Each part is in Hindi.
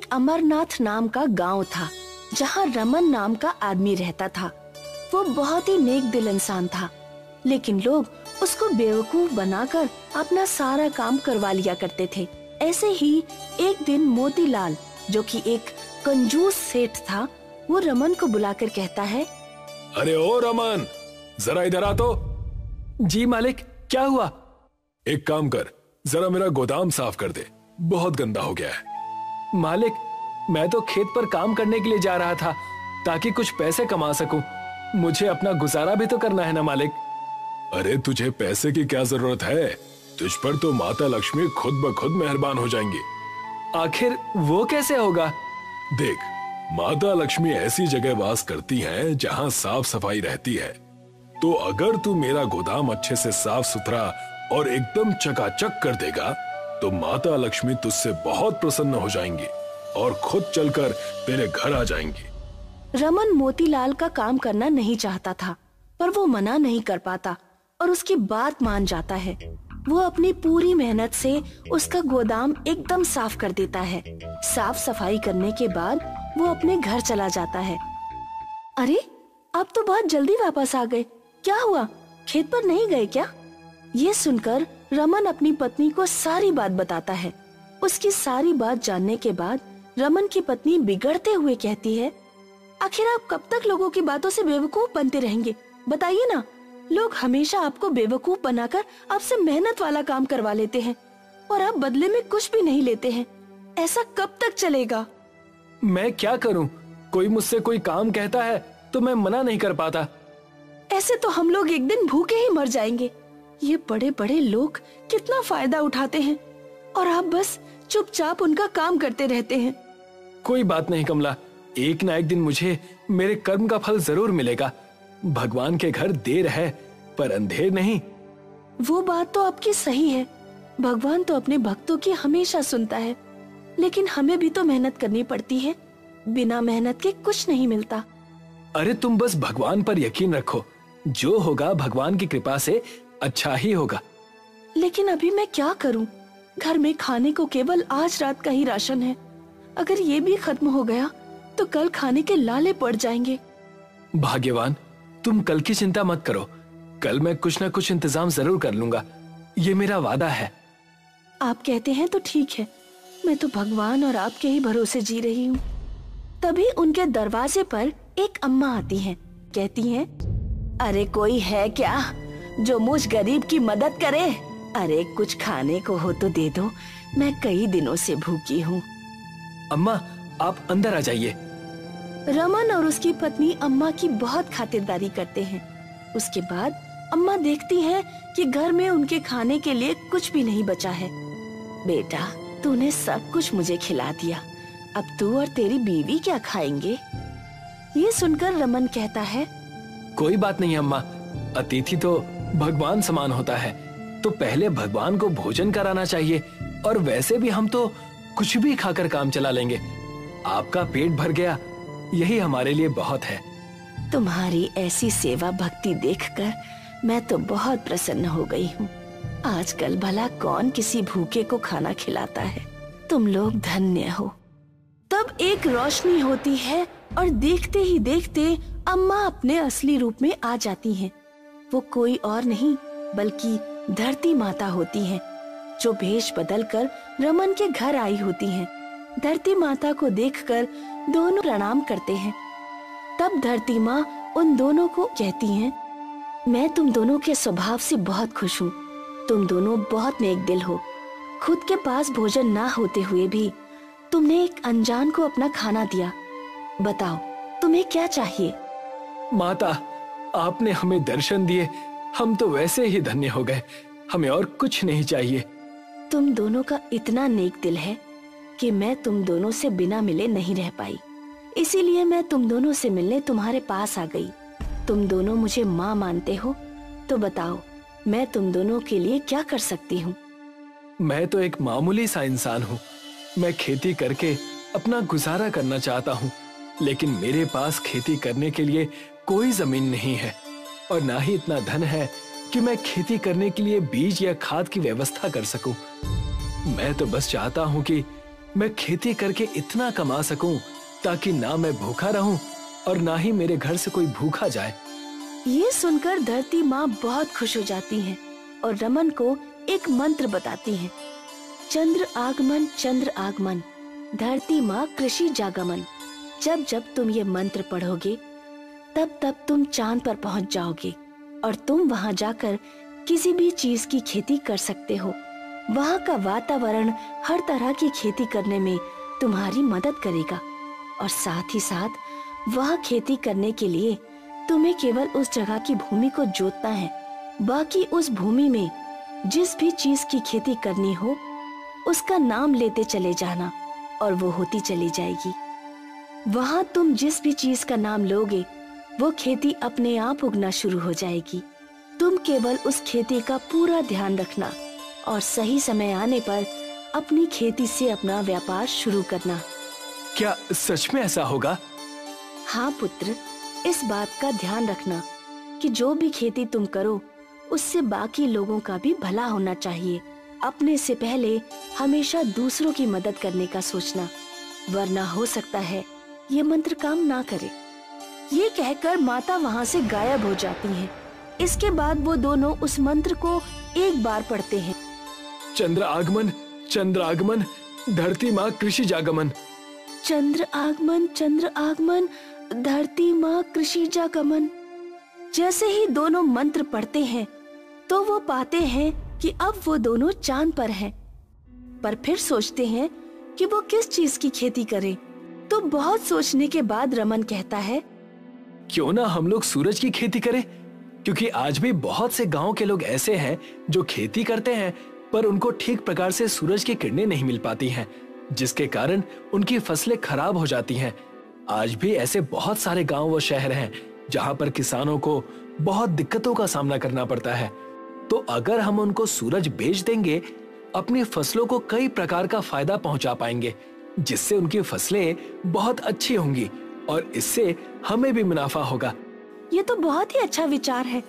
एक अमरनाथ नाम का गांव था जहां रमन नाम का आदमी रहता था। वो बहुत ही नेक दिल इंसान था, लेकिन लोग उसको बेवकूफ बनाकर अपना सारा काम करवा लिया करते थे। ऐसे ही एक दिन मोतीलाल, जो कि एक कंजूस सेठ था, वो रमन को बुलाकर कहता है, अरे ओ रमन, जरा इधर आ तो। जी मालिक, क्या हुआ? एक काम कर, जरा मेरा गोदाम साफ कर दे, बहुत गंदा हो गया है। मालिक, मैं तो खेत पर काम करने के लिए जा रहा था ताकि कुछ पैसे कमा सकूं। मुझे अपना गुजारा भी तो करना है ना मालिक। अरे तुझे पैसे की क्या जरूरत है? तुझ पर तो माता लक्ष्मी खुद ब खुद मेहरबान हो जाएंगी। आखिर वो कैसे होगा? देख, माता लक्ष्मी ऐसी जगह वास करती हैं जहां साफ सफाई रहती है। तो अगर तू मेरा गोदाम अच्छे से साफ सुथरा और एकदम चकाचक कर देगा तो माता लक्ष्मी तुझसे बहुत प्रसन्न हो जाएंगी और खुद चलकर तेरे घर आ जाएंगी। रमन मोतीलाल का काम करना नहीं चाहता था, पर वो मना नहीं कर पाता और उसकी बात मान जाता है। वो अपनी पूरी मेहनत से उसका गोदाम एकदम साफ कर देता है। साफ सफाई करने के बाद वो अपने घर चला जाता है। अरे, आप तो बहुत जल्दी वापस आ गए, क्या हुआ? खेत पर नहीं गए क्या? ये सुनकर रमन अपनी पत्नी को सारी बात बताता है। उसकी सारी बात जानने के बाद रमन की पत्नी बिगड़ते हुए कहती है, आखिर आप कब तक लोगों की बातों से बेवकूफ बनते रहेंगे? बताइए ना, लोग हमेशा आपको बेवकूफ बनाकर आपसे मेहनत वाला काम करवा लेते हैं और आप बदले में कुछ भी नहीं लेते हैं। ऐसा कब तक चलेगा? मैं क्या करूं? कोई मुझसे कोई काम कहता है तो मैं मना नहीं कर पाता। ऐसे तो हम लोग एक दिन भूखे ही मर जाएंगे। ये बड़े बड़े लोग कितना फायदा उठाते हैं और आप बस चुपचाप उनका काम करते रहते हैं। कोई बात नहीं कमला, एक ना एक दिन मुझे मेरे कर्म का फल जरूर मिलेगा। भगवान के घर देर है पर अंधेर नहीं। वो बात तो आपकी सही है, भगवान तो अपने भक्तों की हमेशा सुनता है, लेकिन हमें भी तो मेहनत करनी पड़ती है। बिना मेहनत के कुछ नहीं मिलता। अरे तुम बस भगवान पर यकीन रखो, जो होगा भगवान की कृपा से अच्छा ही होगा। लेकिन अभी मैं क्या करूं? घर में खाने को केवल आज रात का ही राशन है। अगर ये भी खत्म हो गया तो कल खाने के लाले पड़ जाएंगे। भाग्यवान, तुम कल की चिंता मत करो, कल मैं कुछ ना कुछ इंतजाम जरूर कर लूंगा, ये मेरा वादा है। आप कहते हैं तो ठीक है, मैं तो भगवान और आपके ही भरोसे जी रही हूँ। तभी उनके दरवाजे पर एक अम्मा आती हैं, कहती हैं, अरे कोई है क्या जो मुझ गरीब की मदद करे? अरे कुछ खाने को हो तो दे दो, मैं कई दिनों से भूखी हूँ। अम्मा, आप अंदर आ जाइए। रमन और उसकी पत्नी अम्मा की बहुत खातिरदारी करते हैं। उसके बाद अम्मा देखती है कि घर में उनके खाने के लिए कुछ भी नहीं बचा है। बेटा, तूने सब कुछ मुझे खिला दिया, अब तू और तेरी बीवी क्या खाएंगे? ये सुनकर रमन कहता है, कोई बात नहीं अम्मा, अतिथि तो भगवान समान होता है, तो पहले भगवान को भोजन कराना चाहिए और वैसे भी हम तो कुछ भी खाकर काम चला लेंगे। आपका पेट भर गया, यही हमारे लिए बहुत है। तुम्हारी ऐसी सेवा भक्ति देखकर मैं तो बहुत प्रसन्न हो गई हूँ। आजकल भला कौन किसी भूखे को खाना खिलाता है? तुम लोग धन्य हो। तब एक रोशनी होती है और देखते ही देखते अम्मा अपने असली रूप में आ जाती हैं। वो कोई और नहीं बल्कि धरती माता होती हैं, जो भेष बदलकर रमन के घर आई होती हैं। धरती माता को देखकर दोनों प्रणाम करते हैं। तब धरती माँ उन दोनों को कहती हैं, मैं तुम दोनों के स्वभाव से बहुत खुश हूँ। तुम दोनों बहुत नेक दिल हो। खुद के पास भोजन ना होते हुए भी तुमने एक अनजान को अपना खाना दिया। बताओ, तुम्हें क्या चाहिए? माता, आपने हमें दर्शन दिए, हम तो वैसे ही धन्य हो गए, हमें और कुछ नहीं चाहिए। तुम दोनों का इतना नेक दिल है कि मैं तुम दोनों से बिना मिले नहीं रह पाई, इसीलिए मैं तुम दोनों से मिलने तुम्हारे पास आ गई। तुम दोनों मुझे माँ मानते हो, तो बताओ मैं तुम दोनों के लिए क्या कर सकती हूँ? मैं तो एक मामूली सा इंसान हूँ। मैं खेती करके अपना गुजारा करना चाहता हूँ, लेकिन मेरे पास खेती करने के लिए कोई जमीन नहीं है और ना ही इतना धन है कि मैं खेती करने के लिए बीज या खाद की व्यवस्था कर सकूं। मैं तो बस चाहता हूँ कि मैं खेती करके इतना कमा सकूं ताकि ना मैं भूखा रहूं और ना ही मेरे घर से कोई भूखा जाए। ये सुनकर धरती माँ बहुत खुश हो जाती हैं और रमन को एक मंत्र बताती हैं। चंद्र आगमन, धरती माँ कृषि जागमन। जब जब तुम ये मंत्र पढ़ोगे तब तब तुम चांद पर पहुँच जाओगे और तुम वहाँ जाकर किसी भी चीज की खेती कर सकते हो। वहाँ का वातावरण हर तरह की खेती करने में तुम्हारी मदद करेगा और साथ ही साथ वहाँ खेती करने के लिए तुम्हें केवल उस जगह की भूमि को जोतना है। बाकी उस भूमि में जिस भी चीज की खेती करनी हो उसका नाम लेते चले जाना और वो होती चली जाएगी। वहाँ तुम जिस भी चीज का नाम लोगे वो खेती अपने आप उगना शुरू हो जाएगी। तुम केवल उस खेती का पूरा ध्यान रखना और सही समय आने पर अपनी खेती से अपना व्यापार शुरू करना। क्या सच में ऐसा होगा? हाँ पुत्र, इस बात का ध्यान रखना कि जो भी खेती तुम करो उससे बाकी लोगों का भी भला होना चाहिए। अपने से पहले हमेशा दूसरों की मदद करने का सोचना, वरना हो सकता है ये मंत्र काम ना करे। ये कहकर माता वहाँ से गायब हो जाती हैं। इसके बाद वो दोनों उस मंत्र को एक बार पढ़ते हैं। चंद्र आगमन, धरती माँ कृषि जागमन। चंद्र आगमन, धरती माँ कृषि जागमन। जैसे ही दोनों मंत्र पढ़ते हैं तो वो पाते हैं कि अब वो दोनों चांद पर हैं। पर फिर सोचते हैं कि वो किस चीज की खेती करें। तो बहुत सोचने के बाद रमन कहता है, क्यों ना हम लोग सूरज की खेती करें, क्योंकि आज भी बहुत से गांव के लोग ऐसे हैं जो खेती करते हैं पर उनको ठीक प्रकार से सूरज की किरणें नहीं मिल पाती हैं, जिसके कारण उनकी फसलें खराब हो जाती हैं। आज भी ऐसे बहुत सारे गांव व शहर हैं जहां पर किसानों को बहुत दिक्कतों का सामना करना पड़ता है। तो अगर हम उनको सूरज बेच देंगे, अपनी फसलों को कई प्रकार का फायदा पहुंचा पाएंगे, जिससे उनकी फसलें बहुत अच्छी होंगी और इससे हमें भी मुनाफा होगा। ये तो बहुत ही अच्छा विचार है,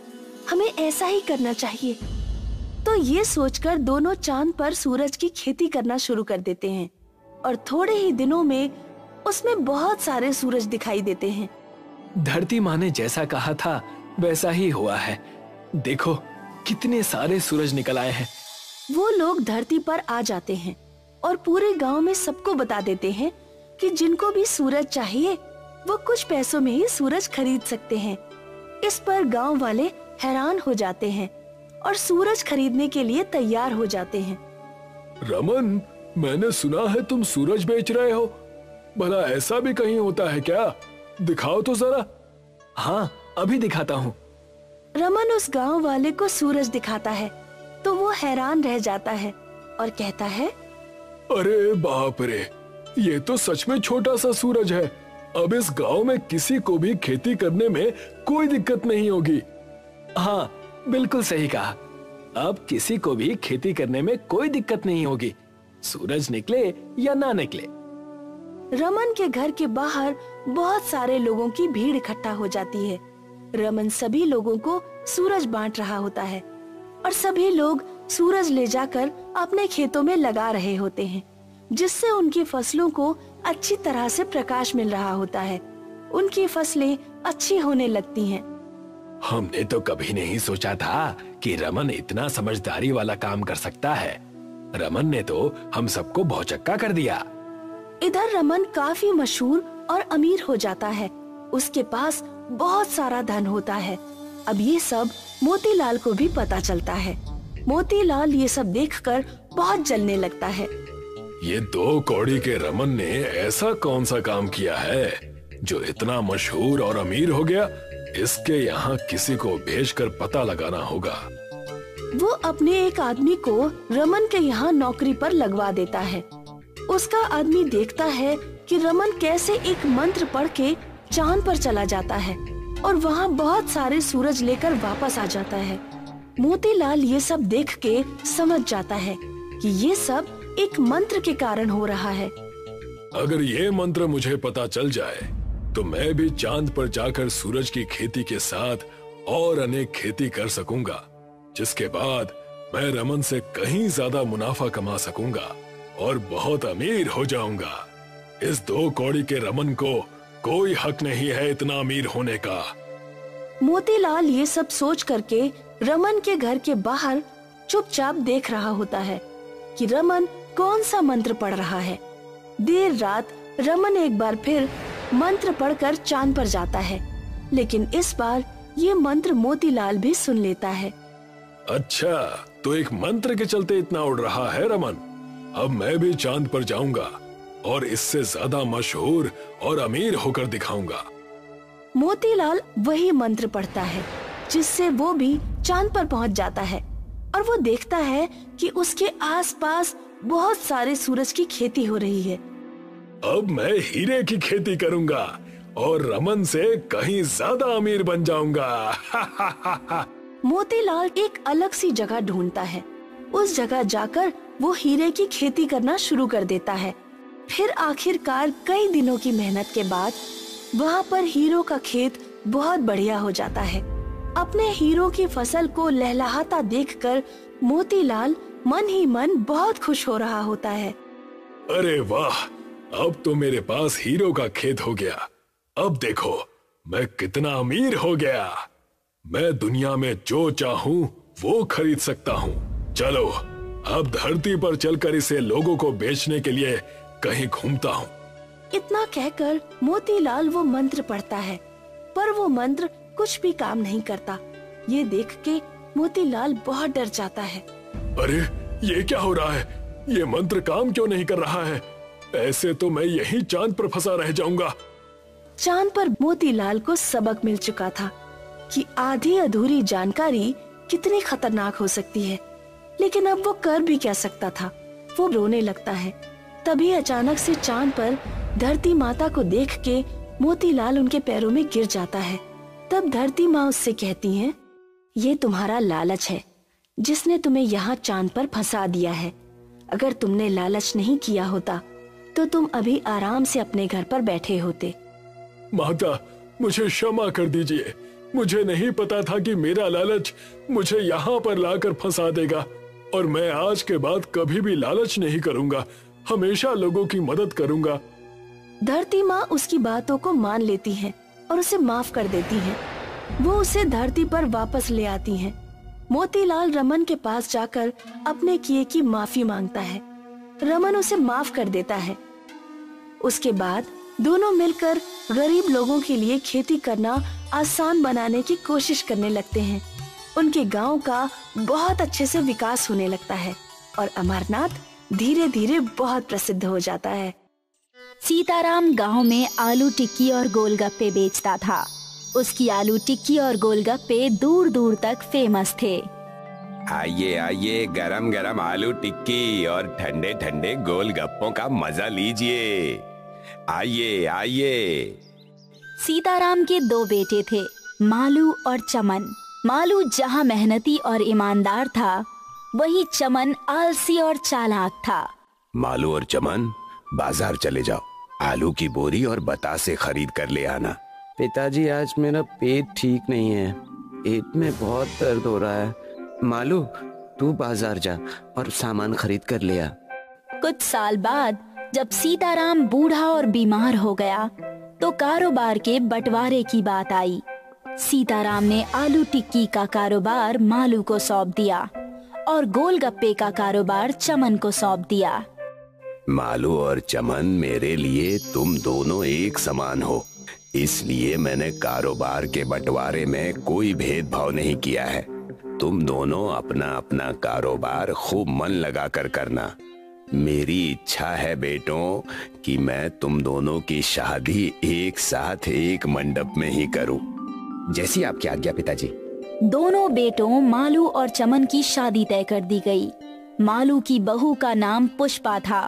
हमें ऐसा ही करना चाहिए। तो ये सोचकर दोनों चांद पर सूरज की खेती करना शुरू कर देते हैं और थोड़े ही दिनों में उसमें बहुत सारे सूरज दिखाई देते हैं। धरती माँ ने जैसा कहा था वैसा ही हुआ है। देखो कितने सारे सूरज निकल आए हैं। वो लोग धरती पर आ जाते हैं और पूरे गांव में सबको बता देते हैं कि जिनको भी सूरज चाहिए वो कुछ पैसों में ही सूरज खरीद सकते हैं। इस पर गांव वाले हैरान हो जाते हैं और सूरज खरीदने के लिए तैयार हो जाते हैं। रमन, मैंने सुना है तुम सूरज बेच रहे हो। भला ऐसा भी कहीं होता है क्या? दिखाओ तो जरा। हाँ, अभी दिखाता हूँ। रमन उस गांव वाले को सूरज दिखाता है तो वो हैरान रह जाता है और कहता है, अरे बाप रे, ये तो सच में छोटा सा सूरज है। अब इस गांव में किसी को भी खेती करने में कोई दिक्कत नहीं होगी। हाँ, बिल्कुल सही कहा। अब किसी को भी खेती करने में कोई दिक्कत नहीं होगी, सूरज निकले या ना निकले। रमन के घर के बाहर बहुत सारे लोगों की भीड़ इकट्ठा हो जाती है। रमन सभी लोगों को सूरज बांट रहा होता है और सभी लोग सूरज ले जाकर अपने खेतों में लगा रहे होते हैं, जिससे उनकी फसलों को अच्छी तरह से प्रकाश मिल रहा होता है। उनकी फसलें अच्छी होने लगती हैं। हमने तो कभी नहीं सोचा था कि रमन इतना समझदारी वाला काम कर सकता है। रमन ने तो हम सबको भौचक्का कर दिया। इधर रमन काफी मशहूर और अमीर हो जाता है। उसके पास बहुत सारा धन होता है। अब ये सब मोतीलाल को भी पता चलता है। मोतीलाल ये सब देखकर बहुत जलने लगता है। ये 2 कौड़ी के रमन ने ऐसा कौन सा काम किया है जो इतना मशहूर और अमीर हो गया? इसके यहाँ किसी को भेजकर पता लगाना होगा। वो अपने एक आदमी को रमन के यहाँ नौकरी पर लगवा देता है। उसका आदमी देखता है कि रमन कैसे एक मंत्र पढ़ के चांद पर चला जाता है और वहाँ बहुत सारे सूरज लेकर वापस आ जाता है। मोतीलाल ये सब देख के समझ जाता है कि ये सब एक मंत्र के कारण हो रहा है। अगर ये मंत्र मुझे पता चल जाए तो मैं भी चांद पर जाकर सूरज की खेती के साथ और अनेक खेती कर सकूंगा, जिसके बाद मैं रमन से कहीं ज्यादा मुनाफा कमा सकूंगा। और बहुत अमीर हो जाऊंगा। इस 2 कौड़ी के रमन को कोई हक नहीं है इतना अमीर होने का। मोतीलाल ये सब सोच करके रमन के घर के बाहर चुपचाप देख रहा होता है कि रमन कौन सा मंत्र पढ़ रहा है। देर रात रमन एक बार फिर मंत्र पढ़कर चांद पर जाता है, लेकिन इस बार ये मंत्र मोतीलाल भी सुन लेता है। अच्छा, तो एक मंत्र के चलते इतना उड़ रहा है रमन। अब मैं भी चांद पर जाऊंगा और इससे ज्यादा मशहूर और अमीर होकर दिखाऊंगा। मोतीलाल वही मंत्र पढ़ता है जिससे वो भी चांद पर पहुंच जाता है और वो देखता है कि उसके आसपास बहुत सारे सूरज की खेती हो रही है। अब मैं हीरे की खेती करूंगा और रमन से कहीं ज्यादा अमीर बन जाऊंगा। मोतीलाल एक अलग सी जगह ढूंढता है। उस जगह जाकर वो हीरे की खेती करना शुरू कर देता है। फिर आखिरकार कई दिनों की मेहनत के बाद वहाँ पर हीरों का खेत बहुत बढ़िया हो जाता है। अपने हीरों की फसल को लहलहाता देखकर मोतीलाल मन ही मन बहुत खुश हो रहा होता है। अरे वाह, अब तो मेरे पास हीरो का खेत हो गया। अब देखो मैं कितना अमीर हो गया। मैं दुनिया में जो चाहूँ वो खरीद सकता हूँ। चलो अब धरती पर चलकर इसे लोगों को बेचने के लिए कहीं घूमता हूँ। इतना कहकर मोतीलाल वो मंत्र पढ़ता है, पर वो मंत्र कुछ भी काम नहीं करता। ये देख के मोतीलाल बहुत डर जाता है। अरे ये क्या हो रहा है? ये मंत्र काम क्यों नहीं कर रहा है? ऐसे तो मैं यहीं चांद पर फंसा रह जाऊंगा। चांद पर मोतीलाल को सबक मिल चुका था कि आधी अधूरी जानकारी कितनी खतरनाक हो सकती है, लेकिन अब वो कर भी क्या सकता था। वो रोने लगता है। तभी अचानक से चांद पर धरती माता को देख के मोतीलाल उनके पैरों में गिर जाता है। तब धरती माँ उससे कहती हैं, ये तुम्हारा लालच है जिसने तुम्हें यहाँ चांद पर फंसा दिया है। अगर तुमने लालच नहीं किया होता तो तुम अभी आराम से अपने घर पर बैठे होते। माता, मुझे क्षमा कर दीजिए। मुझे नहीं पता था कि मेरा लालच मुझे यहाँ पर लाकर फंसा देगा, और मैं आज के बाद कभी भी लालच नहीं करूँगा। हमेशा लोगों की मदद करूँगा। धरती माँ उसकी बातों को मान लेती हैं और उसे माफ कर देती हैं। वो उसे धरती पर वापस ले आती हैं। मोतीलाल रमन के पास जाकर अपने किए की माफी मांगता है। रमन उसे माफ कर देता है। उसके बाद दोनों मिलकर गरीब लोगों के लिए खेती करना आसान बनाने की कोशिश करने लगते हैं। उनके गांव का बहुत अच्छे से विकास होने लगता है और अमरनाथ धीरे धीरे बहुत प्रसिद्ध हो जाता है। सीताराम गांव में आलू टिक्की और गोलगप्पे बेचता था। उसकी आलू टिक्की और गोलगप्पे दूर दूर तक फेमस थे। आइए आइए, गरम गरम आलू टिक्की और ठंडे ठंडे गोलगप्पों का मजा लीजिए। आइए आइए। सीताराम के 2 बेटे थे, मालू और चमन। मालू जहाँ मेहनती और ईमानदार था, वही चमन आलसी और चालाक था। मालू और चमन, बाजार चले जाओ। आलू की बोरी और बतासे खरीद कर ले आना। पिताजी, आज मेरा पेट ठीक नहीं है। पेट में बहुत दर्द हो रहा है। मालू, तू बाजार जा और सामान खरीद कर ले आ। कुछ साल बाद जब सीताराम बूढ़ा और बीमार हो गया तो कारोबार के बंटवारे की बात आई। सीताराम ने आलू टिक्की का कारोबार मालू को सौंप दिया और गोलगप्पे का कारोबार चमन को सौंप दिया। मालू और चमन, मेरे लिए तुम दोनों एक समान हो, इसलिए मैंने कारोबार के बंटवारे में कोई भेदभाव नहीं किया है। तुम दोनों अपना अपना कारोबार खूब मन लगा कर करना। मेरी इच्छा है बेटों कि मैं तुम दोनों की शादी एक साथ एक मंडप में ही करूं। जैसी आपकी आज्ञा पिताजी। दोनों बेटों मालू और चमन की शादी तय कर दी गई। मालू की बहू का नाम पुष्पा था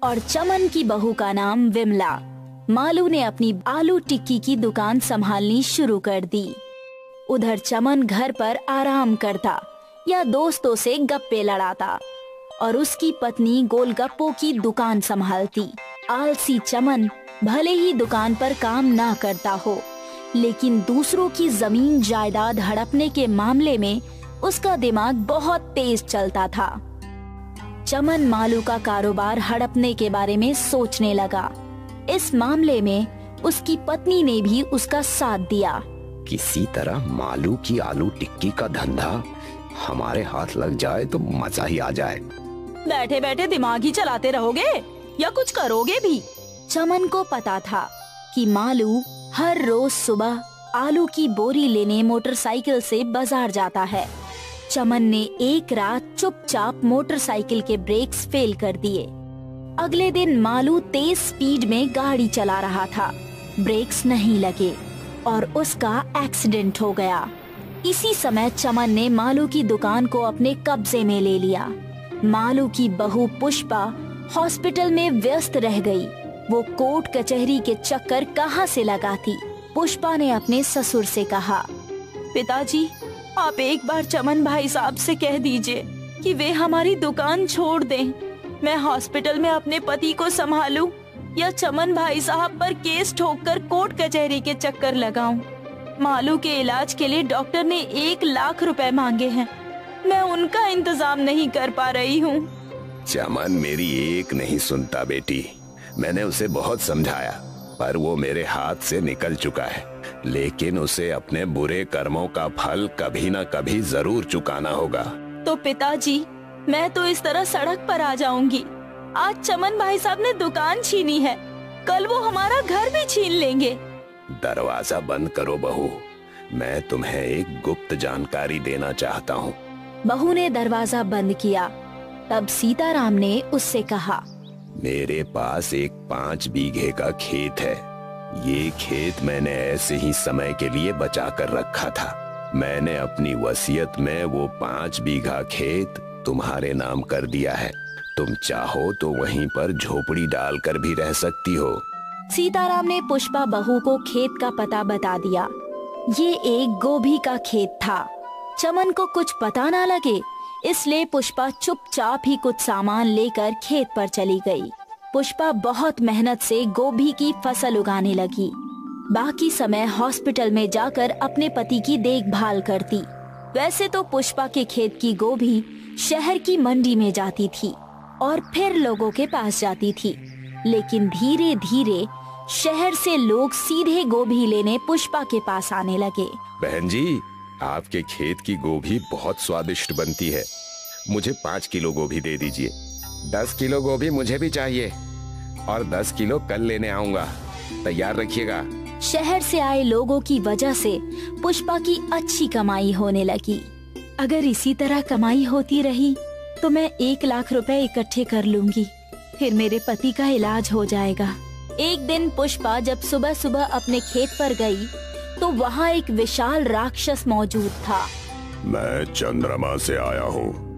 और चमन की बहू का नाम विमला। मालू ने अपनी आलू टिक्की की दुकान संभालनी शुरू कर दी। उधर चमन घर पर आराम करता या दोस्तों से गप्पे लड़ाता और उसकी पत्नी गोलगप्पों की दुकान संभालती। आलसी चमन भले ही दुकान पर काम ना करता हो, लेकिन दूसरों की जमीन जायदाद हड़पने के मामले में उसका दिमाग बहुत तेज चलता था। चमन मालू का कारोबार हड़पने के बारे में सोचने लगा। इस मामले में उसकी पत्नी ने भी उसका साथ दिया। किसी तरह मालू की आलू टिक्की का धंधा हमारे हाथ लग जाए तो मजा ही आ जाए। बैठे बैठे दिमाग ही चलाते रहोगे या कुछ करोगे भी? चमन को पता था कि मालू हर रोज सुबह आलू की बोरी लेने मोटरसाइकिल से बाजार जाता है। चमन ने एक रात चुपचाप मोटरसाइकिल के ब्रेक्स फेल कर दिए। अगले दिन मालू तेज स्पीड में गाड़ी चला रहा था, ब्रेक्स नहीं लगे और उसका एक्सीडेंट हो गया। इसी समय चमन ने मालू की दुकान को अपने कब्जे में ले लिया। मालू की बहू पुष्पा हॉस्पिटल में व्यस्त रह गई। वो कोर्ट कचहरी के चक्कर कहाँ से लगाती? पुष्पा ने अपने ससुर से कहा, पिताजी, आप एक बार चमन भाई साहब से कह दीजिए कि वे हमारी दुकान छोड़ दें। मैं हॉस्पिटल में अपने पति को संभालूं या चमन भाई साहब पर केस ठोककर कोर्ट कचहरी के चक्कर लगाऊं। मालू के इलाज के लिए डॉक्टर ने 1 लाख रुपए मांगे हैं। मैं उनका इंतजाम नहीं कर पा रही हूँ। चमन मेरी एक नहीं सुनता बेटी। मैंने उसे बहुत समझाया पर वो मेरे हाथ से निकल चुका है। लेकिन उसे अपने बुरे कर्मों का फल कभी न कभी जरूर चुकाना होगा। तो पिताजी, मैं तो इस तरह सड़क पर आ जाऊंगी। आज चमन भाई साहब ने दुकान छीनी है, कल वो हमारा घर भी छीन लेंगे। दरवाजा बंद करो बहू, मैं तुम्हें एक गुप्त जानकारी देना चाहता हूँ। बहू ने दरवाजा बंद किया। तब सीताराम ने उससे कहा, मेरे पास एक 5 बीघे का खेत है। ये खेत मैंने ऐसे ही समय के लिए बचा कर रखा था। मैंने अपनी वसीयत में वो 5 बीघा खेत तुम्हारे नाम कर दिया है। तुम चाहो तो वहीं पर झोपड़ी डालकर भी रह सकती हो। सीताराम ने पुष्पा बहू को खेत का पता बता दिया। ये एक गोभी का खेत था। चमन को कुछ पता ना लगे, इसलिए पुष्पा चुपचाप ही कुछ सामान लेकर खेत पर चली गई। पुष्पा बहुत मेहनत से गोभी की फसल उगाने लगी। बाकी समय हॉस्पिटल में जाकर अपने पति की देखभाल करती। वैसे तो पुष्पा के खेत की गोभी शहर की मंडी में जाती थी और फिर लोगों के पास जाती थी, लेकिन धीरे धीरे शहर से लोग सीधे गोभी लेने पुष्पा के पास आने लगे। बहन जी, आपके खेत की गोभी बहुत स्वादिष्ट बनती है। मुझे 5 किलो गोभी दे दीजिए। 10 किलो गोभी मुझे भी चाहिए और 10 किलो कल लेने आऊंगा। तैयार रखिएगा। शहर से आए लोगों की वजह से पुष्पा की अच्छी कमाई होने लगी। अगर इसी तरह कमाई होती रही तो मैं 1 लाख रुपए इकट्ठे कर लूंगी, फिर मेरे पति का इलाज हो जाएगा। एक दिन पुष्पा जब सुबह सुबह अपने खेत पर गई तो वहाँ एक विशाल राक्षस मौजूद था। मैं चंद्रमा से आया हूँ।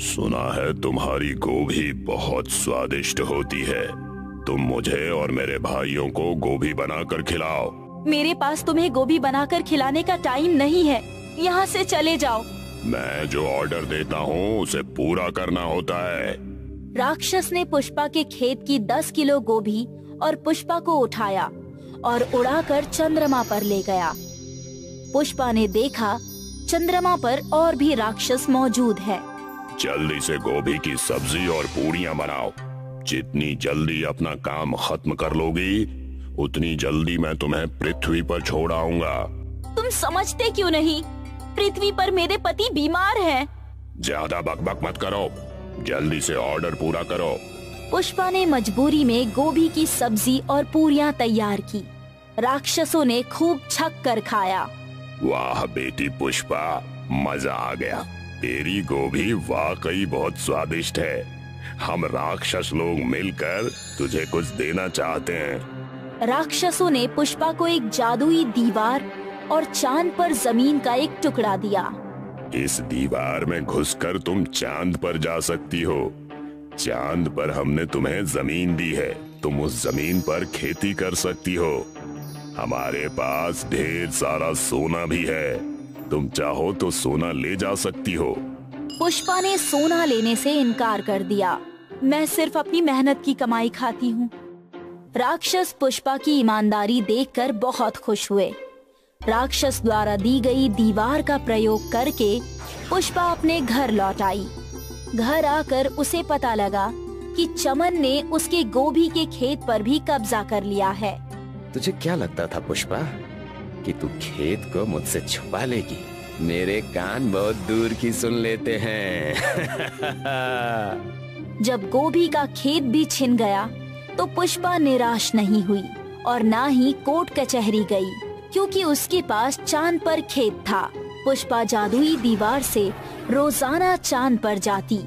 सुना है तुम्हारी गोभी बहुत स्वादिष्ट होती है। तुम मुझे और मेरे भाइयों को गोभी बनाकर खिलाओ। मेरे पास तुम्हें गोभी बनाकर खिलाने का टाइम नहीं है, यहाँ से चले जाओ। मैं जो ऑर्डर देता हूँ उसे पूरा करना होता है। राक्षस ने पुष्पा के खेत की 10 किलो गोभी और पुष्पा को उठाया और उड़ाकर चंद्रमा पर ले गया। पुष्पा ने देखा चंद्रमा पर और भी राक्षस मौजूद है। जल्दी से गोभी की सब्जी और पूड़ियाँ बनाओ। जितनी जल्दी अपना काम खत्म कर लोगी उतनी जल्दी मैं तुम्हें पृथ्वी पर छोड़ आऊंगा। तुम समझते क्यों नहीं? पृथ्वी पर मेरे पति बीमार हैं। ज्यादा बकबक मत करो, जल्दी से ऑर्डर पूरा करो। पुष्पा ने मजबूरी में गोभी की सब्जी और पूरियां तैयार की। राक्षसों ने खूब छक कर खाया। वाह बेटी पुष्पा, मजा आ गया। तेरी गोभी वाकई बहुत स्वादिष्ट है। हम राक्षस लोग मिलकर तुझे कुछ देना चाहते हैं। राक्षसों ने पुष्पा को एक जादुई दीवार और चांद पर जमीन का एक टुकड़ा दिया। इस दीवार में घुसकर तुम चांद पर जा सकती हो। चांद पर हमने तुम्हें जमीन दी है, तुम उस जमीन पर खेती कर सकती हो। हमारे पास ढेर सारा सोना भी है, तुम चाहो तो सोना ले जा सकती हो। पुष्पा ने सोना लेने से इनकार कर दिया। मैं सिर्फ अपनी मेहनत की कमाई खाती हूँ। राक्षस पुष्पा की ईमानदारी देखकर बहुत खुश हुए। राक्षस द्वारा दी गई दीवार का प्रयोग करके पुष्पा अपने घर लौट आई। घर आकर उसे पता लगा कि चमन ने उसके गोभी के खेत पर भी कब्जा कर लिया है। तुझे क्या लगता था पुष्पा कि तू खेत को मुझसे छुपा लेगी? मेरे कान बहुत दूर की सुन लेते हैं। जब गोभी का खेत भी छिन गया तो पुष्पा निराश नहीं हुई और ना ही कोर्ट कचहरी गई, क्योंकि उसके पास चांद पर खेत था। पुष्पा जादुई दीवार से रोजाना चांद पर जाती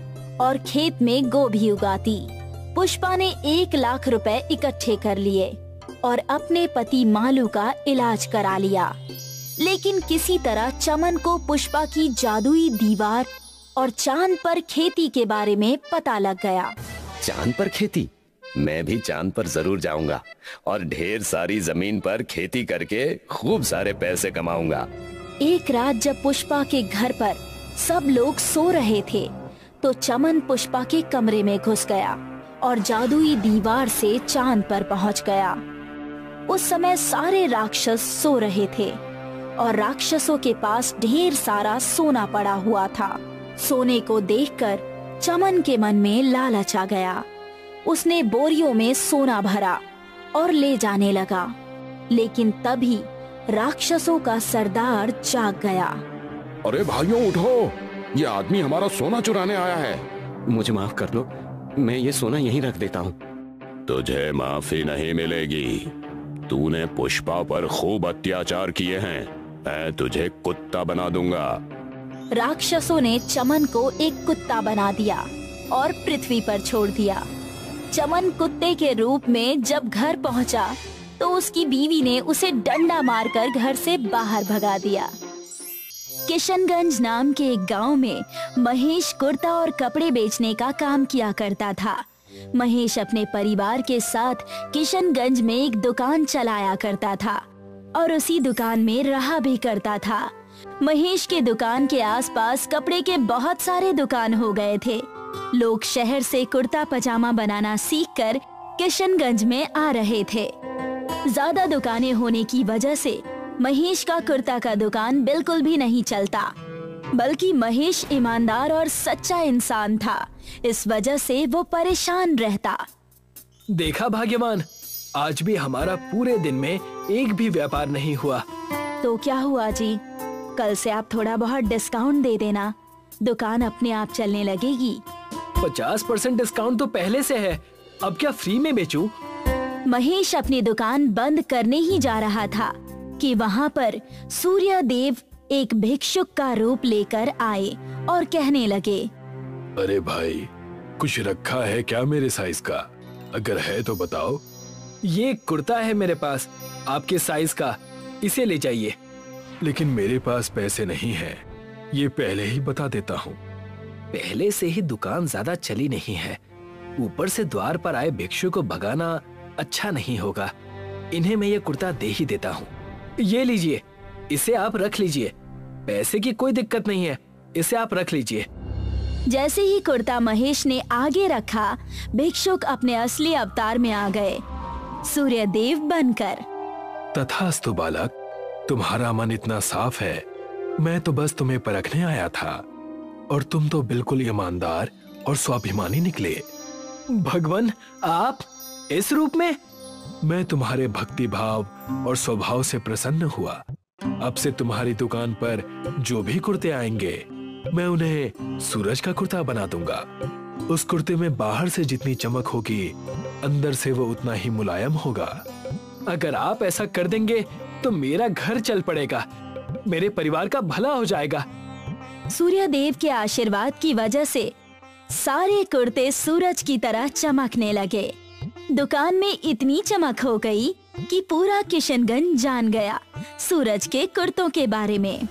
और खेत में गोभी उगाती। पुष्पा ने 1 लाख रुपए इकट्ठे कर लिए और अपने पति मालू का इलाज करा लिया। लेकिन किसी तरह चमन को पुष्पा की जादुई दीवार और चांद पर खेती के बारे में पता लग गया। चांद पर खेती? मैं भी चांद पर जरूर जाऊंगा और ढेर सारी जमीन पर खेती करके खूब सारे पैसे कमाऊंगा। एक रात जब पुष्पा के घर पर सब लोग सो रहे थे तो चमन पुष्पा के कमरे में घुस गया और जादुई दीवार से चांद पर पहुंच गया। उस समय सारे राक्षस सो रहे थे और राक्षसों के पास ढेर सारा सोना पड़ा हुआ था। सोने को देखकर चमन के मन में लालच आ गया। उसने बोरियों में सोना भरा और ले जाने लगा, लेकिन तभी राक्षसों का सरदार जाग गया। अरे भाइयों उठो, ये आदमी हमारा सोना चुराने आया है। मुझे माफ कर दो, मैं ये सोना यहीं रख देता हूँ। तुझे माफी नहीं मिलेगी। तूने पुष्पा पर खूब अत्याचार किए हैं। मैं तुझे कुत्ता बना दूंगा। राक्षसों ने चमन को एक कुत्ता बना दिया और पृथ्वी पर छोड़ दिया। चमन कुत्ते के रूप में जब घर पहुंचा तो उसकी बीवी ने उसे डंडा मारकर घर से बाहर भगा दिया। किशनगंज नाम के एक गांव में महेश कुर्ता और कपड़े बेचने का काम किया करता था। महेश अपने परिवार के साथ किशनगंज में एक दुकान चलाया करता था और उसी दुकान में रहा भी करता था। महेश के दुकान के आसपास कपड़े के बहुत सारे दुकान हो गए थे। लोग शहर से कुर्ता पजामा बनाना सीखकर किशनगंज में आ रहे थे। ज्यादा दुकानें होने की वजह से महेश का कुर्ता का दुकान बिल्कुल भी नहीं चलता, बल्कि महेश ईमानदार और सच्चा इंसान था। इस वजह से वो परेशान रहता। देखा भाग्यवान, आज भी हमारा पूरे दिन में एक भी व्यापार नहीं हुआ। तो क्या हुआ जी, कल से आप थोड़ा बहुत डिस्काउंट दे देना, दुकान अपने आप चलने लगेगी। 50% डिस्काउंट तो पहले से है, अब क्या फ्री में बेचूं? महेश अपनी दुकान बंद करने ही जा रहा था कि वहाँ पर सूर्य देव एक भिक्षुक का रूप लेकर आए और कहने लगे, अरे भाई, कुछ रखा है क्या मेरे साइज का? अगर है तो बताओ। ये कुर्ता है मेरे पास आपके साइज का, इसे ले जाइए। लेकिन मेरे पास पैसे नहीं हैं, ये पहले ही बता देता हूँ। पहले से ही दुकान ज्यादा चली नहीं है, ऊपर से द्वार पर आए भिक्षु को भगाना अच्छा नहीं होगा। इन्हें मैं ये कुर्ता दे ही देता हूँ। ये लीजिए, इसे आप रख लीजिए, पैसे की कोई दिक्कत नहीं है, इसे आप रख लीजिए। जैसे ही कुर्ता महेश ने आगे रखा, भिक्षुक अपने असली अवतार में आ गए, सूर्यदेव बनकर। तथास्तु बालक, तुम्हारा मन इतना साफ है, मैं तो बस तुम्हें परखने आया था और तुम तो बिल्कुल ईमानदार और स्वाभिमानी निकले। भगवान, आप इस रूप में? मैं तुम्हारे भक्ति भाव और स्वभाव से प्रसन्न हुआ। अब से तुम्हारी दुकान पर जो भी कुर्ते आएंगे, मैं उन्हें सूरज का कुर्ता बना दूंगा। उस कुर्ते में बाहर से जितनी चमक होगी, अंदर से वो उतना ही मुलायम होगा। अगर आप ऐसा कर देंगे तो मेरा घर चल पड़ेगा, मेरे परिवार का भला हो जाएगा। सूर्यदेव के आशीर्वाद की वजह से सारे कुर्ते सूरज की तरह चमकने लगे। दुकान में इतनी चमक हो गई कि पूरा किशनगंज जान गया सूरज के कुर्तों के बारे में।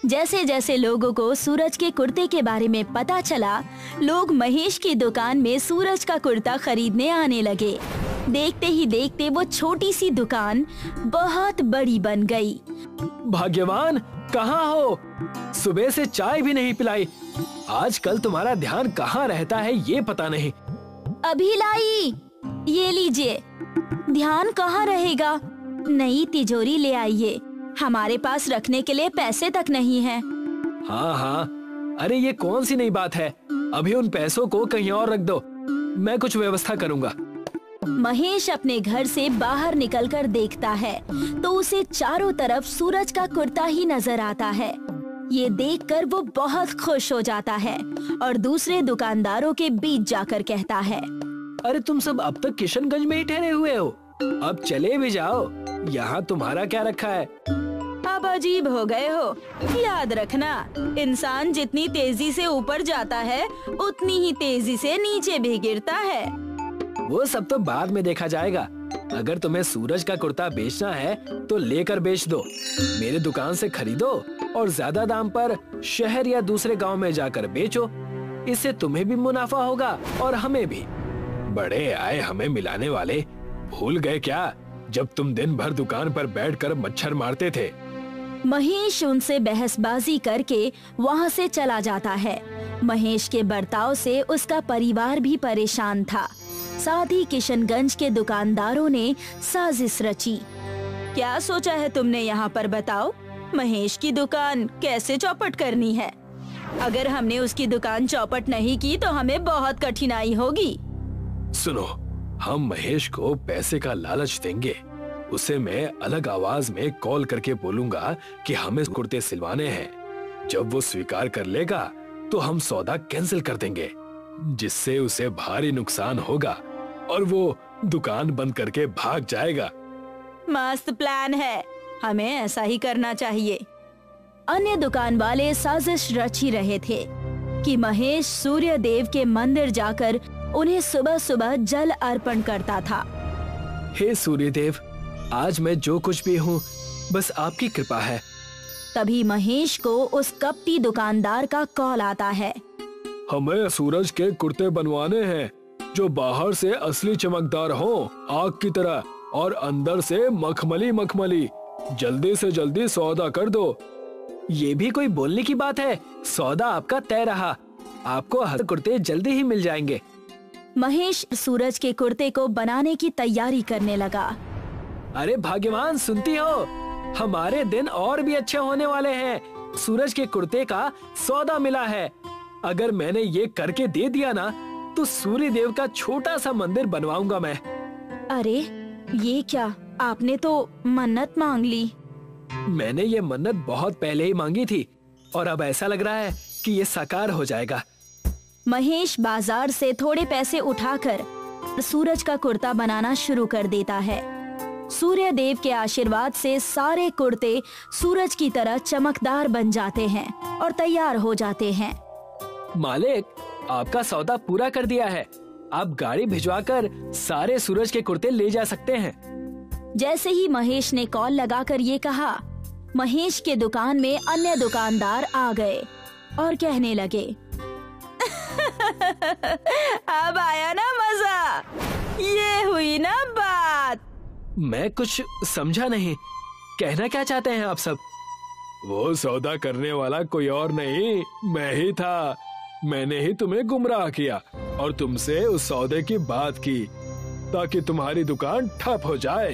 जैसे जैसे लोगों को सूरज के कुर्ते के बारे में पता चला, लोग महेश की दुकान में सूरज का कुर्ता खरीदने आने लगे। देखते ही देखते वो छोटी सी दुकान बहुत बड़ी बन गई। भाग्यवान, कहाँ हो? सुबह से चाय भी नहीं पिलाई। आजकल तुम्हारा ध्यान कहाँ रहता है ये पता नहीं। अभी लाई, ये लीजिए। ध्यान कहाँ रहेगा, नई तिजोरी ले आइए, हमारे पास रखने के लिए पैसे तक नहीं है। हाँ हाँ, अरे ये कौन सी नई बात है, अभी उन पैसों को कहीं और रख दो, मैं कुछ व्यवस्था करूंगा। महेश अपने घर से बाहर निकलकर देखता है तो उसे चारों तरफ सूरज का कुर्ता ही नजर आता है। ये देखकर वो बहुत खुश हो जाता है और दूसरे दुकानदारों के बीच जाकर कहता है, अरे तुम सब अब तक किशनगंज में ही ठहरे हुए हो, अब चले भी जाओ, यहाँ तुम्हारा क्या रखा है। अब अजीब हो गए हो। याद रखना, इंसान जितनी तेजी से ऊपर जाता है उतनी ही तेजी से नीचे भी गिरता है। वो सब तो बाद में देखा जाएगा। अगर तुम्हें सूरज का कुर्ता बेचना है तो लेकर बेच दो, मेरे दुकान से खरीदो और ज्यादा दाम पर शहर या दूसरे गांव में जाकर बेचो। इससे तुम्हें भी मुनाफा होगा और हमें भी। बड़े आए हमें मिलाने वाले, भूल गए क्या जब तुम दिन भर दुकान पर बैठकर मच्छर मारते थे। महेश उनसे बहसबाजी करके वहाँ से चला जाता है। महेश के बर्ताव से उसका परिवार भी परेशान था। साथ ही किशनगंज के दुकानदारों ने साजिश रची। क्या सोचा है तुमने यहाँ पर, बताओ? महेश की दुकान कैसे चौपट करनी है? अगर हमने उसकी दुकान चौपट नहीं की तो हमें बहुत कठिनाई होगी। सुनो, हम महेश को पैसे का लालच देंगे। उसे मैं अलग आवाज में कॉल करके बोलूंगा कि हमें कुर्ते सिलवाने हैं। जब वो स्वीकार कर लेगा तो हम सौदा कैंसिल कर देंगे, जिससे उसे भारी नुकसान होगा और वो दुकान बंद करके भाग जाएगा। मस्त प्लान है, हमें ऐसा ही करना चाहिए। अन्य दुकान वाले साजिश रच ही रहे थे कि महेश सूर्य देव के मंदिर जाकर उन्हें सुबह सुबह जल अर्पण करता था। हे सूर्य देव, आज मैं जो कुछ भी हूँ बस आपकी कृपा है। तभी महेश को उस कपटी दुकानदार का कॉल आता है। हमें सूरज के कुर्ते बनवाने हैं जो बाहर से असली चमकदार हो, आग की तरह, और अंदर से मखमली मखमली। जल्दी से जल्दी सौदा कर दो। ये भी कोई बोलने की बात है? सौदा आपका तय रहा, आपको हर कुर्ते जल्दी ही मिल जाएंगे। महेश सूरज के कुर्ते को बनाने की तैयारी करने लगा। अरे भाग्यवान, सुनती हो? हमारे दिन और भी अच्छे होने वाले हैं। सूरज के कुर्ते का सौदा मिला है। अगर मैंने ये करके दे दिया ना तो सूर्य देव का छोटा सा मंदिर बनवाऊंगा मैं। अरे ये क्या, आपने तो मन्नत मांग ली। मैंने ये मन्नत बहुत पहले ही मांगी थी और अब ऐसा लग रहा है कि ये साकार हो जाएगा। महेश बाजार से थोड़े पैसे उठाकर सूरज का कुर्ता बनाना शुरू कर देता है। सूर्य देव के आशीर्वाद से सारे कुर्ते सूरज की तरह चमकदार बन जाते हैं और तैयार हो जाते हैं। मालिक, आपका सौदा पूरा कर दिया है। आप गाड़ी भिजवाकर सारे सूरज के कुर्ते ले जा सकते हैं। जैसे ही महेश ने कॉल लगाकर ये कहा, महेश के दुकान में अन्य दुकानदार आ गए और कहने लगे, अब आया ना मजा, ये हुई ना बात। मैं कुछ समझा नहीं, कहना क्या चाहते हैं आप सब? वो सौदा करने वाला कोई और नहीं, मैं ही था। मैंने ही तुम्हें गुमराह किया और तुमसे उस सौदे की बात की ताकि तुम्हारी दुकान ठप हो जाए।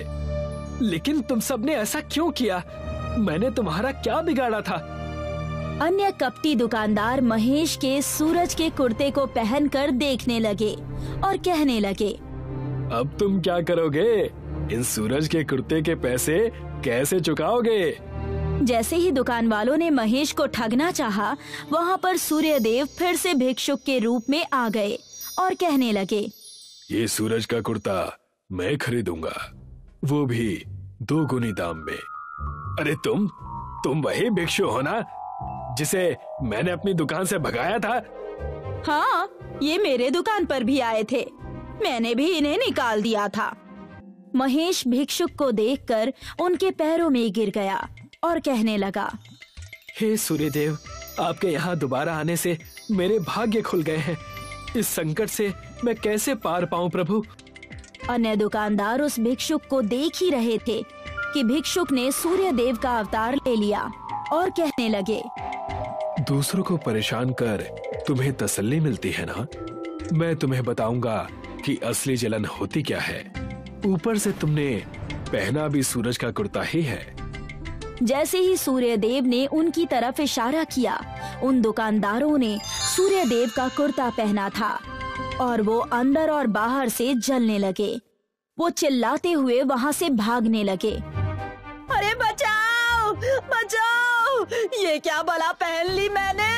लेकिन तुम सबने ऐसा क्यों किया? मैंने तुम्हारा क्या बिगाड़ा था? अन्य कपटी दुकानदार महेश के सूरज के कुर्ते को पहनकर देखने लगे और कहने लगे, अब तुम क्या करोगे? इन सूरज के कुर्ते के पैसे कैसे चुकाओगे? जैसे ही दुकान वालों ने महेश को ठगना चाहा, वहाँ पर सूर्य देव फिर से भिक्षुक के रूप में आ गए और कहने लगे, ये सूरज का कुर्ता मैं खरीदूंगा, वो भी 2 गुनी दाम में। अरे तुम वही भिक्षु हो ना जिसे मैंने अपनी दुकान से भगाया था? हाँ, ये मेरे दुकान पर भी आए थे, मैंने भी इन्हें निकाल दिया था। महेश भिक्षुक को देखकर उनके पैरों में गिर गया और कहने लगा, हे सूर्यदेव, आपके यहाँ दोबारा आने से मेरे भाग्य खुल गए हैं। इस संकट से मैं कैसे पार पाऊं प्रभु। अन्य दुकानदार उस भिक्षुक को देख ही रहे थे कि भिक्षुक ने सूर्य देव का अवतार ले लिया और कहने लगे, दूसरों को परेशान कर तुम्हें तसल्ली मिलती है ना? मैं तुम्हें बताऊंगा कि असली जलन होती क्या है। ऊपर से तुमने पहना भी सूरज का कुर्ता ही है। जैसे ही सूर्य देव ने उनकी तरफ इशारा किया, उन दुकानदारों ने सूर्य देव का कुर्ता पहना था और वो अंदर और बाहर से जलने लगे। वो चिल्लाते हुए वहाँ से भागने लगे। अरे बचाओ बचाओ, ये क्या बला पहन ली मैंने।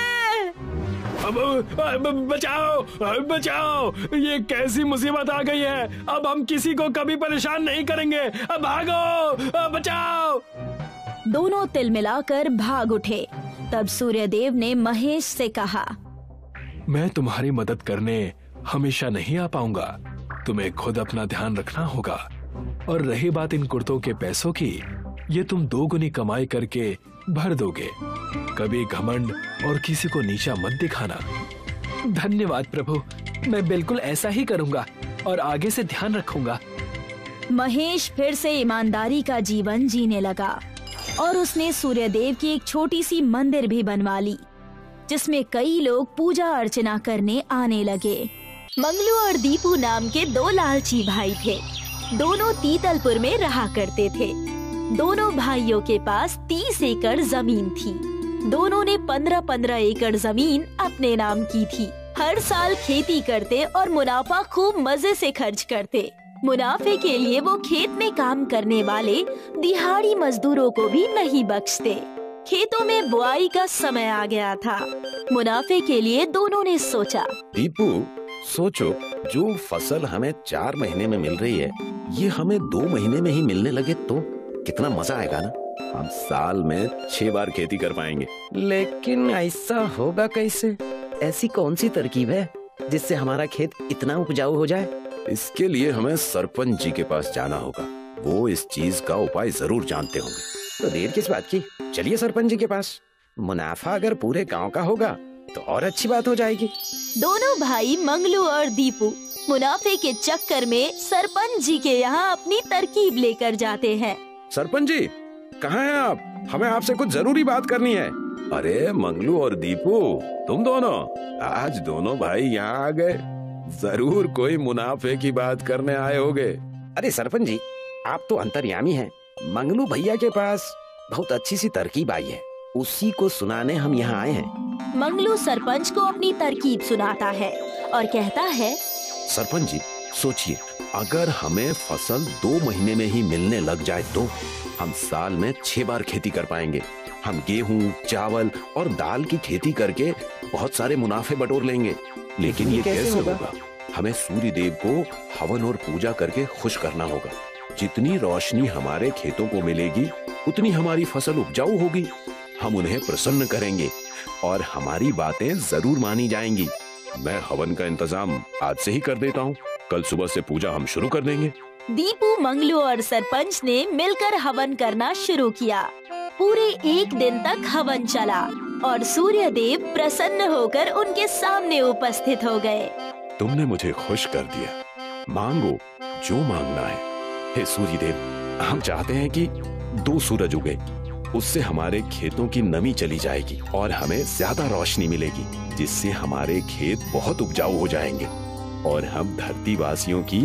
बचाओ बचाओ, ये कैसी मुसीबत आ गई है। अब हम किसी को कभी परेशान नहीं करेंगे। भागो, बचाओ। दोनों तिलमिलाकर भाग उठे। तब सूर्यदेव ने महेश से कहा, मैं तुम्हारी मदद करने हमेशा नहीं आ पाऊंगा, तुम्हें खुद अपना ध्यान रखना होगा। और रही बात इन कुर्तों के पैसों की, ये तुम 2 गुनी कमाई करके भर दोगे। कभी घमंड और किसी को नीचा मत दिखाना। धन्यवाद प्रभु, मैं बिल्कुल ऐसा ही करूंगा और आगे से ध्यान रखूंगा। महेश फिर से ईमानदारी का जीवन जीने लगा और उसने सूर्यदेव की एक छोटी सी मंदिर भी बनवा ली, जिसमें कई लोग पूजा अर्चना करने आने लगे। मंगलू और दीपू नाम के 2 लालची भाई थे। दोनों तीतलपुर में रहा करते थे। दोनों भाइयों के पास 30 एकड़ जमीन थी। दोनों ने 15-15 एकड़ जमीन अपने नाम की थी। हर साल खेती करते और मुनाफा खूब मजे से खर्च करते। मुनाफे के लिए वो खेत में काम करने वाले दिहाड़ी मजदूरों को भी नहीं बख्शते। खेतों में बुआई का समय आ गया था। मुनाफे के लिए दोनों ने सोचा, दीपू सोचो, जो फसल हमें 4 महीने में मिल रही है, ये हमें 2 महीने में ही मिलने लगे तो कितना मजा आएगा ना। हम साल में 6 बार खेती कर पाएंगे। लेकिन ऐसा होगा कैसे? ऐसी कौन सी तरकीब है जिससे हमारा खेत इतना उपजाऊ हो जाए? इसके लिए हमें सरपंच जी के पास जाना होगा। वो इस चीज का उपाय जरूर जानते होंगे। तो देर किस बात की, चलिए सरपंच जी के पास। मुनाफा अगर पूरे गांव का होगा तो और अच्छी बात हो जाएगी। दोनों भाई मंगलू और दीपू मुनाफे के चक्कर में सरपंच जी के यहाँ अपनी तरकीब लेकर जाते हैं। सरपंच जी, कहाँ हैं आप? हमें आपसे कुछ जरूरी बात करनी है। अरे मंगलू और दीपू, तुम दोनों आज दोनों भाई यहाँ आ गए। जरूर कोई मुनाफे की बात करने आए होगे। अरे सरपंच जी, आप तो अंतर्यामी हैं। मंगलू भैया के पास बहुत अच्छी सी तरकीब आई है, उसी को सुनाने हम यहाँ आए हैं। मंगलू सरपंच को अपनी तरकीब सुनाता है और कहता है, सरपंच जी सोचिए, अगर हमें फसल 2 महीने में ही मिलने लग जाए तो हम साल में 6 बार खेती कर पाएंगे। हम गेहूं, चावल और दाल की खेती करके बहुत सारे मुनाफे बटोर लेंगे। लेकिन ये कैसे होगा? हमें सूर्य देव को हवन और पूजा करके खुश करना होगा। जितनी रोशनी हमारे खेतों को मिलेगी, उतनी हमारी फसल उपजाऊ होगी। हम उन्हें प्रसन्न करेंगे और हमारी बातें जरूर मानी जाएंगी। मैं हवन का इंतजाम आज से ही कर देता हूँ। कल सुबह से पूजा हम शुरू कर देंगे। दीपू, मंगलू और सरपंच ने मिलकर हवन करना शुरू किया। पूरे 1 दिन तक हवन चला और सूर्य देव प्रसन्न होकर उनके सामने उपस्थित हो गए। तुमने मुझे खुश कर दिया। मांगो जो मांगना है। हे सूर्य देव, हम चाहते हैं कि 2 सूरज उगे, उससे हमारे खेतों की नमी चली जाएगी और हमें ज्यादा रोशनी मिलेगी, जिससे हमारे खेत बहुत उपजाऊ हो जाएंगे और हम धरती वासियों की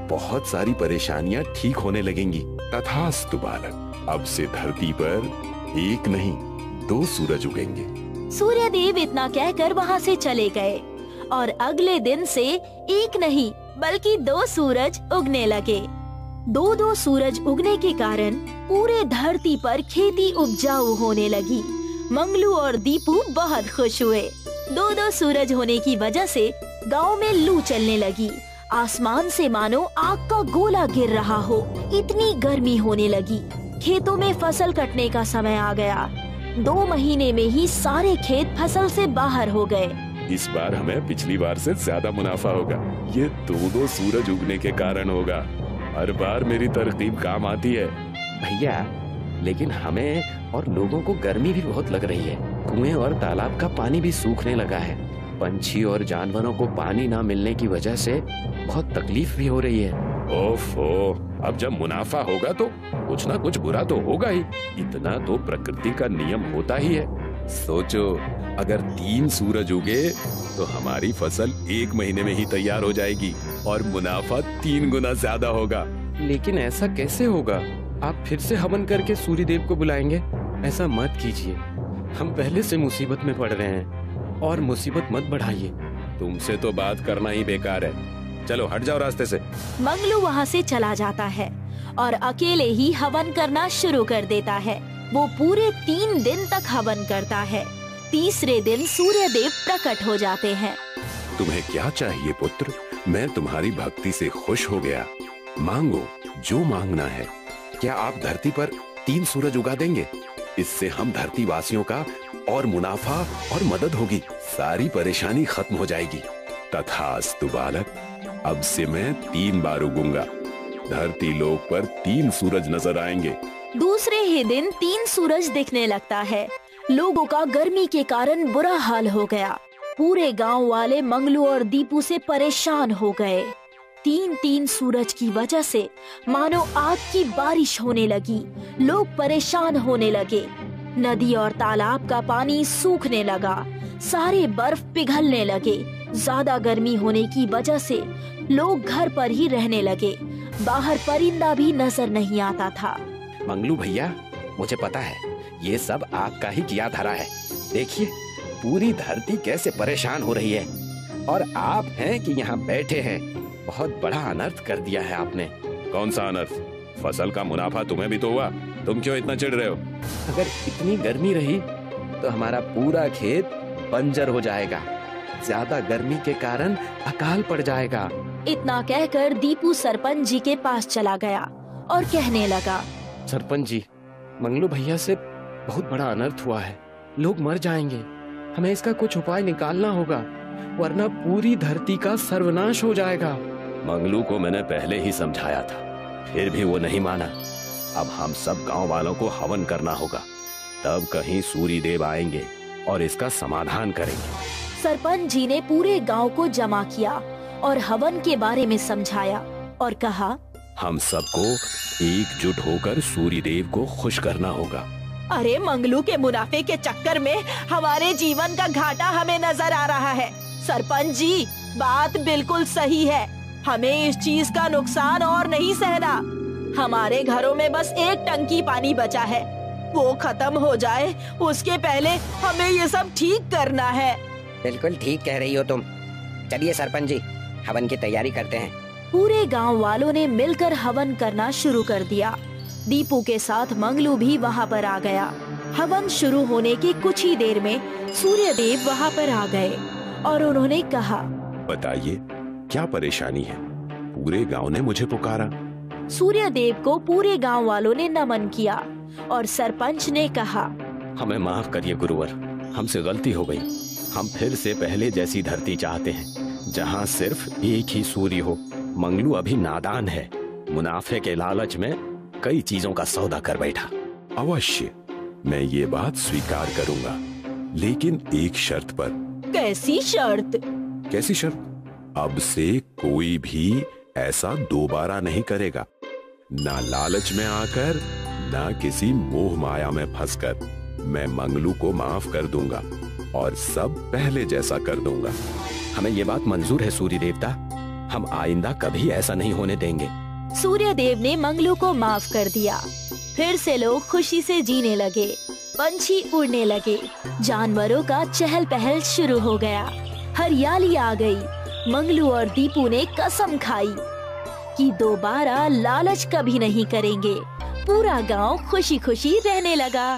बहुत सारी परेशानियां ठीक होने लगेंगी। तथास्तु बालक, अब से धरती पर 1 नहीं 2 सूरज उगेंगे। सूर्य देव इतना कहकर वहाँ से चले गए और अगले दिन से 1 नहीं बल्कि 2 सूरज उगने लगे। 2-2 सूरज उगने के कारण पूरे धरती पर खेती उपजाऊ होने लगी। मंगलू और दीपू बहुत खुश हुए। 2-2 सूरज होने की वजह से गांव में लू चलने लगी। आसमान से मानो आग का गोला गिर रहा हो, इतनी गर्मी होने लगी। खेतों में फसल कटने का समय आ गया। 2 महीने में ही सारे खेत फसल से बाहर हो गए। इस बार हमें पिछली बार से ज्यादा मुनाफा होगा। ये 2-2 सूरज उगने के कारण होगा। हर बार मेरी तरकीब काम आती है। भैया, लेकिन हमें और लोगों को गर्मी भी बहुत लग रही है। कुएं और तालाब का पानी भी सूखने लगा है। पंछी और जानवरों को पानी ना मिलने की वजह से बहुत तकलीफ भी हो रही है। ओफो, अब जब मुनाफा होगा तो कुछ ना कुछ बुरा तो होगा ही। इतना तो प्रकृति का नियम होता ही है। सोचो, अगर 3 सूरज उगे तो हमारी फसल 1 महीने में ही तैयार हो जाएगी और मुनाफा 3 गुना ज्यादा होगा। लेकिन ऐसा कैसे होगा? आप फिर से हवन करके सूर्य देव को बुलाएंगे? ऐसा मत कीजिए, हम पहले से मुसीबत में पड़ रहे हैं। और मुसीबत मत बढ़ाइए। तुमसे तो बात करना ही बेकार है। चलो हट जाओ रास्ते से। मंगलू वहाँ से चला जाता है और अकेले ही हवन करना शुरू कर देता है। वो पूरे 3 दिन तक हवन करता है। तीसरे दिन सूर्य देव प्रकट हो जाते हैं। तुम्हें क्या चाहिए पुत्र? मैं तुम्हारी भक्ति से खुश हो गया। मांगो जो मांगना है। क्या आप धरती पर 3 सूरज उगा देंगे? इससे हम धरती वासियों का और मुनाफा और मदद होगी। सारी परेशानी खत्म हो जाएगी। तथास्तु बालक, अब से मैं 3 बार उगूंगा। धरती लोक पर 3 सूरज नजर आएंगे। दूसरे ही दिन 3 सूरज दिखने लगता है। लोगों का गर्मी के कारण बुरा हाल हो गया। पूरे गांव वाले मंगलू और दीपू से परेशान हो गए। 3 सूरज की वजह से मानो आग की बारिश होने लगी। लोग परेशान होने लगे। नदी और तालाब का पानी सूखने लगा। सारे बर्फ पिघलने लगे। ज्यादा गर्मी होने की वजह से लोग घर पर ही रहने लगे। बाहर परिंदा भी नजर नहीं आता था। मंगलू भैया, मुझे पता है ये सब आपका ही किया धरा है। देखिए पूरी धरती कैसे परेशान हो रही है और आप हैं कि यहाँ बैठे हैं। बहुत बड़ा अनर्थ कर दिया है आपने। कौन सा अनर्थ? फसल का मुनाफा तुम्हें भी तो हुआ। तुम क्यों इतना चिढ़ रहे हो? अगर इतनी गर्मी रही तो हमारा पूरा खेत बंजर हो जाएगा। ज्यादा गर्मी के कारण अकाल पड़ जाएगा। इतना कहकर दीपू सरपंच जी के पास चला गया और कहने लगा, सरपंच जी, मंगलू भैया से बहुत बड़ा अनर्थ हुआ है। लोग मर जाएंगे। हमें इसका कुछ उपाय निकालना होगा, वरना पूरी धरती का सर्वनाश हो जाएगा। मंगलू को मैंने पहले ही समझाया था, फिर भी वो नहीं माना। अब हम सब गांव वालों को हवन करना होगा, तब कहीं सूर्य देव आएंगे और इसका समाधान करेंगे। सरपंच जी ने पूरे गांव को जमा किया और हवन के बारे में समझाया और कहा, हम सबको एकजुट होकर सूर्य देव को खुश करना होगा। अरे मंगलू के मुनाफे के चक्कर में हमारे जीवन का घाटा हमें नजर आ रहा है। सरपंच जी, बात बिल्कुल सही है। हमें इस चीज का नुकसान और नहीं सहना। हमारे घरों में बस एक टंकी पानी बचा है, वो खत्म हो जाए उसके पहले हमें ये सब ठीक करना है। बिल्कुल ठीक कह रही हो तुम। चलिए सरपंच जी, हवन की तैयारी करते हैं। पूरे गांव वालों ने मिलकर हवन करना शुरू कर दिया। दीपू के साथ मंगलू भी वहाँ पर आ गया। हवन शुरू होने की कुछ ही देर में सूर्य देव वहाँ पर आ गए और उन्होंने कहा, बताइए क्या परेशानी है? पूरे गांव ने मुझे पुकारा। सूर्य देव को पूरे गांव वालों ने नमन किया और सरपंच ने कहा, हमें माफ करिए गुरुवर, हमसे गलती हो गई। हम फिर से पहले जैसी धरती चाहते हैं, जहाँ सिर्फ एक ही सूर्य हो। मंगलू अभी नादान है, मुनाफे के लालच में कई चीजों का सौदा कर बैठा। अवश्य मैं ये बात स्वीकार करूंगा, लेकिन एक शर्त पर। कैसी शर्त? कैसी शर्त? अब से कोई भी ऐसा दोबारा नहीं करेगा, ना लालच में आकर, ना किसी मोह माया में फंसकर। मैं मंगलू को माफ कर दूंगा और सब पहले जैसा कर दूंगा। हमें ये बात मंजूर है सूर्य देवता, हम आइंदा कभी ऐसा नहीं होने देंगे। सूर्य देव ने मंगलू को माफ कर दिया। फिर से लोग खुशी से जीने लगे। पंछी उड़ने लगे। जानवरों का चहल पहल शुरू हो गया। हरियाली आ गई। मंगलू और दीपू ने कसम खाई कि दोबारा लालच कभी नहीं करेंगे। पूरा गांव खुशी खुशी रहने लगा।